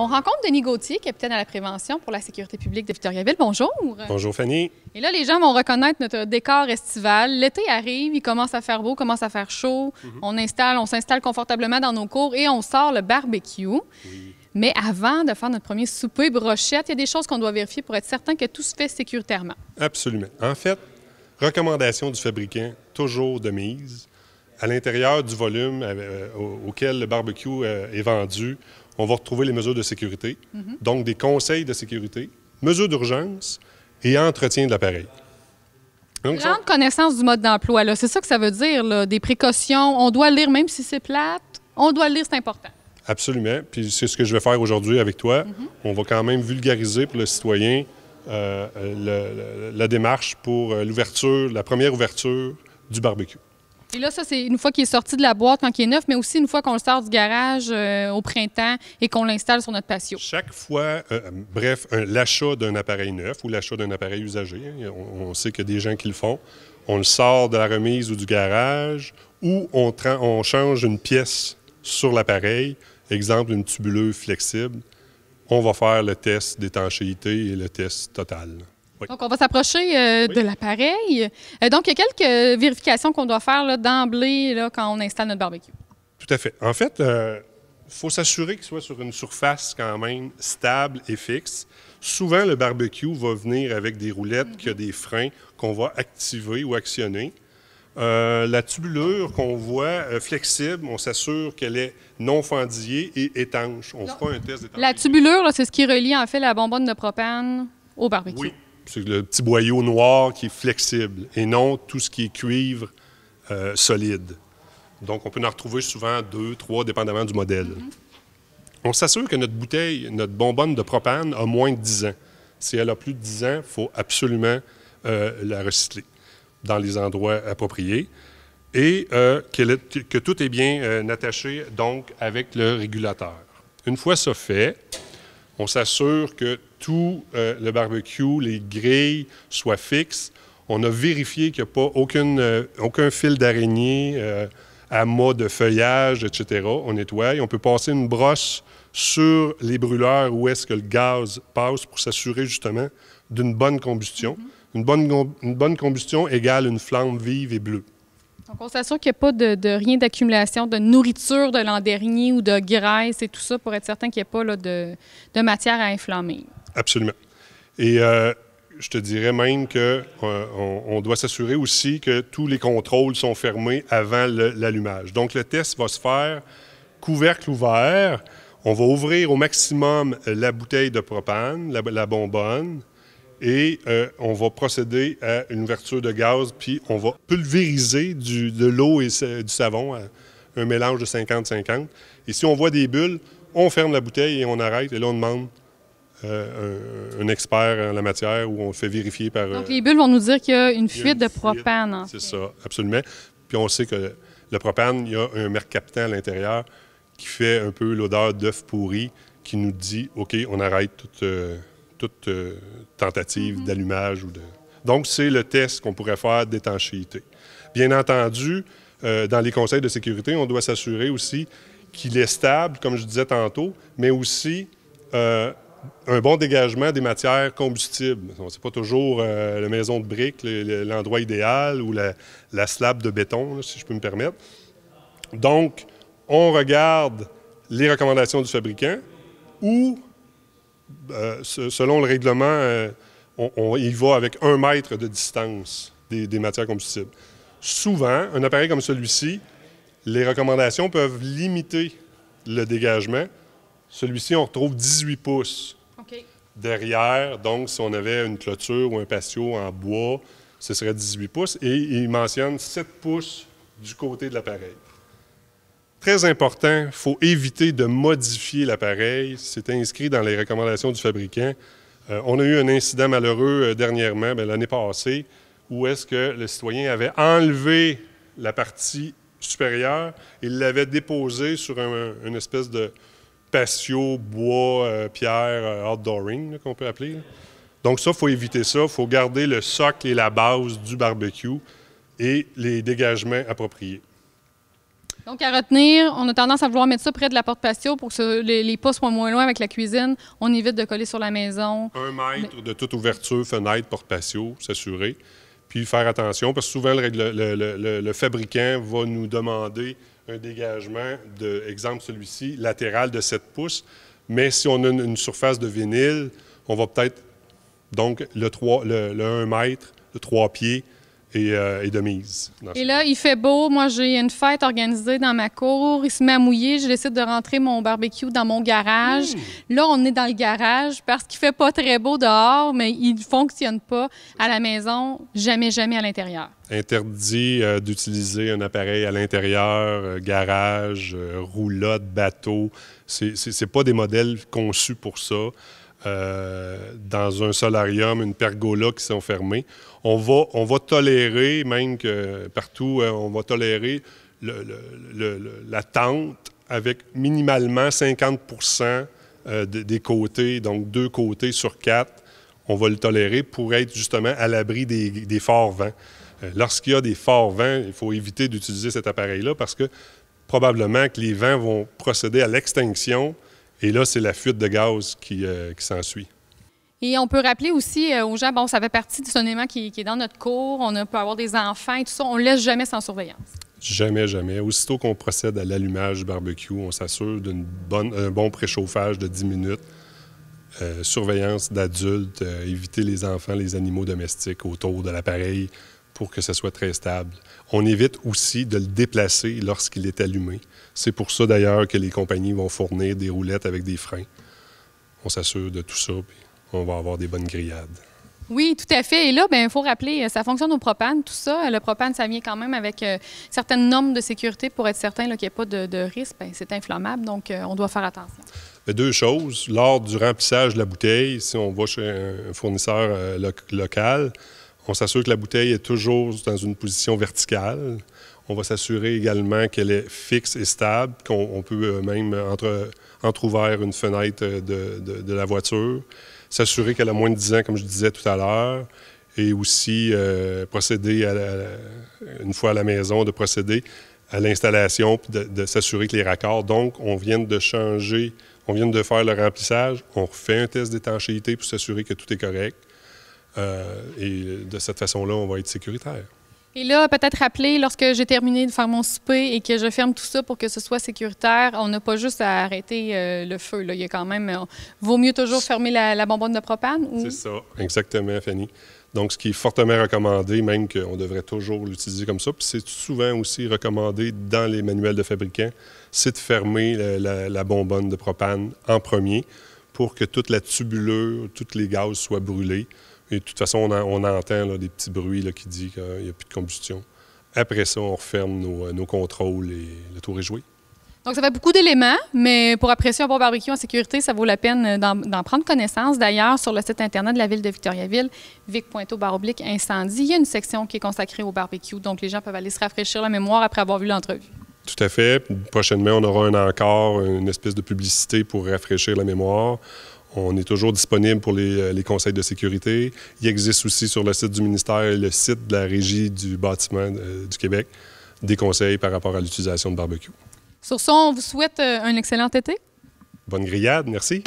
On rencontre Denis Gauthier, capitaine à la prévention pour la sécurité publique de Victoriaville. Bonjour. Bonjour Fanny. Et là, les gens vont reconnaître notre décor estival. L'été arrive, il commence à faire beau, commence à faire chaud. On s'installe confortablement dans nos cours et on sort le barbecue. Oui. Mais avant de faire notre premier souper brochette, il y a des choses qu'on doit vérifier pour être certain que tout se fait sécuritairement. Absolument. En fait, recommandation du fabricant, toujours de mise. À l'intérieur du volume auquel le barbecue est vendu, on va retrouver les mesures de sécurité, donc des conseils de sécurité, mesures d'urgence et entretien de l'appareil. Grande connaissance du mode d'emploi, c'est ça que ça veut dire, là, des précautions. On doit lire, même si c'est plate, on doit lire, c'est important. Absolument. Puis c'est ce que je vais faire aujourd'hui avec toi. On va quand même vulgariser pour le citoyen la démarche pour l'ouverture, la première ouverture du barbecue. Et là, ça, c'est une fois qu'il est sorti de la boîte quand il est neuf, mais aussi une fois qu'on le sort du garage au printemps et qu'on l'installe sur notre patio. Chaque fois, l'achat d'un appareil neuf ou l'achat d'un appareil usagé, on sait qu'il y a des gens qui le font, on le sort de la remise ou du garage ou on change une pièce sur l'appareil, exemple une tubuleuse flexible, on va faire le test d'étanchéité et le test total. Oui. Donc, on va s'approcher de l'appareil. Donc, il y a quelques vérifications qu'on doit faire d'emblée quand on installe notre barbecue. Tout à fait. En fait, il faut s'assurer qu'il soit sur une surface quand même stable et fixe. Souvent, le barbecue va venir avec des roulettes qui ont des freins qu'on va activer ou actionner. La tubulure qu'on voit flexible, on s'assure qu'elle est non fendillée et étanche. On fera un test d'étanchéité. La tubulure, c'est ce qui relie en fait la bonbonne de propane au barbecue. Oui. C'est le petit boyau noir qui est flexible et non tout ce qui est cuivre solide. Donc, on peut en retrouver souvent 2, 3, dépendamment du modèle. On s'assure que notre bouteille, notre bonbonne de propane a moins de 10 ans. Si elle a plus de 10 ans, il faut absolument la recycler dans les endroits appropriés et que tout est bien attaché donc avec le régulateur. Une fois ça fait, on s'assure que tout le barbecue, les grilles soient fixes. On a vérifié qu'il n'y a pas aucun fil d'araignée, amas de feuillage, etc. On nettoie. On peut passer une brosse sur les brûleurs où est-ce que le gaz passe pour s'assurer justement d'une bonne combustion. Une bonne combustion égale une flamme vive et bleue. Donc, on s'assure qu'il n'y a pas de rien d'accumulation de nourriture de l'an dernier ou de graisse et tout ça pour être certain qu'il n'y ait pas de matière à inflammer. Absolument. Et je te dirais même qu'on doit s'assurer aussi que tous les contrôles sont fermés avant l'allumage. Donc, le test va se faire couvercle ouvert. On va ouvrir au maximum la bouteille de propane, la bonbonne, et on va procéder à une ouverture de gaz, puis on va pulvériser de l'eau et du savon, un mélange de 50-50. Et si on voit des bulles, on ferme la bouteille et on arrête. Et là, on demande un expert en la matière où on fait vérifier par... Donc, les bulles vont nous dire qu'il y a une fuite de propane. C'est ça, absolument. Puis on sait que le propane, il y a un mercaptan à l'intérieur qui fait un peu l'odeur d'œuf pourri, qui nous dit, OK, on arrête toute tentative d'allumage. Donc, c'est le test qu'on pourrait faire d'étanchéité. Bien entendu, dans les conseils de sécurité, on doit s'assurer aussi qu'il est stable, comme je disais tantôt, mais aussi un bon dégagement des matières combustibles. Ce n'est pas toujours la maison de briques, l'endroit idéal, ou la slab de béton, là, si je peux me permettre. Donc, on regarde les recommandations du fabricant ou, selon le règlement, on y va avec 1 mètre de distance des matières combustibles. Souvent, un appareil comme celui-ci, les recommandations peuvent limiter le dégagement. Celui-ci, on retrouve 18 pouces derrière. Donc, si on avait une clôture ou un patio en bois, ce serait 18 pouces. Et il mentionne 7 pouces du côté de l'appareil. Très important, il faut éviter de modifier l'appareil. C'est inscrit dans les recommandations du fabricant. On a eu un incident malheureux dernièrement, l'année passée, où est-ce que le citoyen avait enlevé la partie supérieure et l'avait déposée sur une espèce de patio, bois, pierre, outdooring, qu'on peut appeler. Donc ça, il faut éviter ça. Il faut garder le socle et la base du barbecue et les dégagements appropriés. Donc, à retenir, on a tendance à vouloir mettre ça près de la porte patio pour que les pas soient moins loin avec la cuisine. On évite de coller sur la maison. 1 mètre de toute ouverture, fenêtre, porte patio, s'assurer. Puis faire attention, parce que souvent, le fabricant va nous demander un dégagement de, exemple celui-ci, latéral de 7 pouces. Mais si on a une surface de vinyle, on va peut-être, donc, le 1 mètre, le 3 pieds et de mise. Et là, il fait beau. Moi, j'ai une fête organisée dans ma cour. Il se met à mouiller. Je décide de rentrer mon barbecue dans mon garage. Là, on est dans le garage parce qu'il fait pas très beau dehors, mais il ne fonctionne pas à la maison. Jamais, jamais à l'intérieur. Interdit d'utiliser un appareil à l'intérieur, garage, roulotte, bateau. C'est pas des modèles conçus pour ça. Dans un solarium, une pergola qui sont fermées. On va tolérer, même que partout, on va tolérer la tente avec minimalement 50 des côtés, donc 2 côtés sur 4. On va le tolérer pour être justement à l'abri des forts vents. Lorsqu'il y a des forts vents, il faut éviter d'utiliser cet appareil-là parce que probablement que les vents vont procéder à l'extinction. Et là, c'est la fuite de gaz qui s'ensuit. Et on peut rappeler aussi aux gens, bon, ça fait partie de ce élément qui est dans notre cour, on peut avoir des enfants et tout ça, on ne laisse jamais sans surveillance. Jamais, jamais. Aussitôt qu'on procède à l'allumage du barbecue, on s'assure d'un bon préchauffage de 10 minutes, surveillance d'adultes, éviter les enfants, les animaux domestiques autour de l'appareil pour que ce soit très stable. On évite aussi de le déplacer lorsqu'il est allumé. C'est pour ça, d'ailleurs, que les compagnies vont fournir des roulettes avec des freins. On s'assure de tout ça, puis on va avoir des bonnes grillades. Oui, tout à fait. Et là, il faut rappeler, ça fonctionne au propane, tout ça. Le propane, ça vient quand même avec certaines normes de sécurité pour être certain qu'il n'y ait pas de risque. C'est inflammable, donc on doit faire attention. 2 choses. Lors du remplissage de la bouteille, si on va chez un fournisseur local, on s'assure que la bouteille est toujours dans une position verticale. On va s'assurer également qu'elle est fixe et stable, qu'on peut même entrouvert une fenêtre de la voiture, s'assurer qu'elle a moins de 10 ans, comme je disais tout à l'heure, et aussi procéder, une fois à la maison, de procéder à l'installation puis de s'assurer que les raccords. Donc, on vient de faire le remplissage, on refait un test d'étanchéité pour s'assurer que tout est correct. Et de cette façon-là, on va être sécuritaire. Et là, peut-être rappeler, lorsque j'ai terminé de faire mon souper et que je ferme tout ça pour que ce soit sécuritaire, on n'a pas juste à arrêter le feu. Là. Il y a quand même... vaut mieux toujours fermer la bonbonne de propane? Ou... C'est ça, exactement, Fanny. Donc, ce qui est fortement recommandé, même qu'on devrait toujours l'utiliser comme ça, puis c'est souvent aussi recommandé dans les manuels de fabricants, c'est de fermer la bonbonne de propane en premier pour que toute la tubulure, tous les gaz soient brûlés. Et de toute façon, on entend là, des petits bruits là, qui disent qu'il n'y a plus de combustion. Après ça, on referme nos contrôles et le tour est joué. Donc, ça fait beaucoup d'éléments, mais pour apprécier un bon barbecue en sécurité, ça vaut la peine d'en prendre connaissance. D'ailleurs, sur le site Internet de la Ville de Victoriaville, vic.to/incendie, il y a une section qui est consacrée au barbecue. Donc, les gens peuvent aller se rafraîchir la mémoire après avoir vu l'entrevue. Tout à fait. Prochainement, on aura encore une espèce de publicité pour rafraîchir la mémoire. On est toujours disponible pour les conseils de sécurité. Il existe aussi sur le site du ministère et le site de la Régie du bâtiment du Québec des conseils par rapport à l'utilisation de barbecue. Sur ce, on vous souhaite un excellent été. Bonne grillade, merci.